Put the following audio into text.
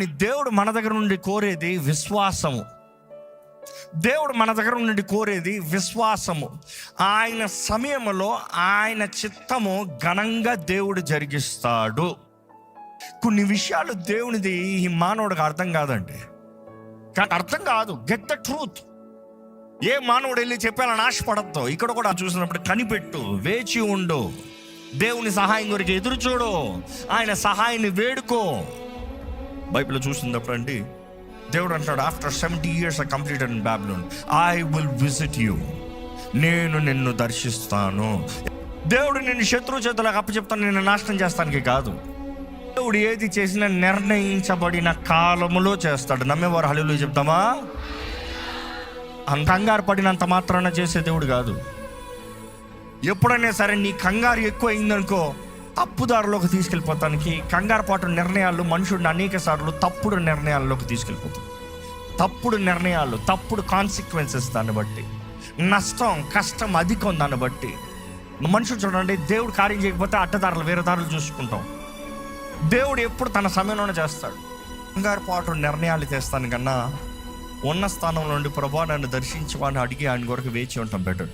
దేవుడు మన దగ్గర నుండి కోరేది విశ్వాసము. దేవుడు మన దగ్గర నుండి కోరేది విశ్వాసము. ఆయన సమయంలో ఆయన చిత్తము ఘనంగా దేవుడు జరిగిస్తాడు. కొన్ని విషయాలు దేవునిది ఈ మానవుడికి అర్థం కాదండి. కానీ అర్థం కాదు. Get the truth. ఏ మానవుడు వెళ్ళి చెప్పాలని ఆశపడద్దు. ఇక్కడ కూడా చూసినప్పుడు కనిపెట్టు, వేచి ఉండు, దేవుని సహాయం కొరకు ఎదురు చూడు, ఆయన సహాయాన్ని వేడుకో. బైబిల్లో చూసినప్పుడు అండి దేవుడు అంటాడు, after 70 years completed in Babylon, I will visit you. నేను నిన్ను దర్శిస్తాను. దేవుడు నిన్ను శత్రువు చేతులకు అప్పచెప్తాను, నిన్ను నాశనం చేస్తానికి కాదు. దేవుడు ఏది చేసినా నిర్ణయించబడిన కాలములో చేస్తాడు. నమ్మేవారు హల్లెలూయా చెప్తామా? కంగారు పడినంత మాత్రాన చేసే దేవుడు కాదు. ఎప్పుడైనా సరే నీ కంగారు ఎక్కువ అయిందనుకో, తప్పుదారిలోకి తీసుకెళ్ళిపోతానికి కంగారు పాటు నిర్ణయాలు మనుషుడిని అనేక సార్లు తప్పుడు నిర్ణయాల్లోకి తీసుకెళ్ళిపోతాయి. తప్పుడు నిర్ణయాలు, తప్పుడు కాన్సిక్వెన్సెస్, దాన్ని బట్టి నష్టం, కష్టం అధికం. దాన్ని బట్టి మనుషులు చూడండి, దేవుడు కార్యం చేయకపోతే అడ్డదారులు, వేరే దారులు చూసుకుంటాం. దేవుడు ఎప్పుడు తన సమయంలోనే చేస్తాడు. కంగారు పాటు నిర్ణయాలు చేస్తాను కన్నా ఉన్న స్థానంలో నుండి ప్రభువా నన్ను దర్శించి వాడిని అడిగి ఆయన కొరకు వేచి ఉంటాం బెటర్.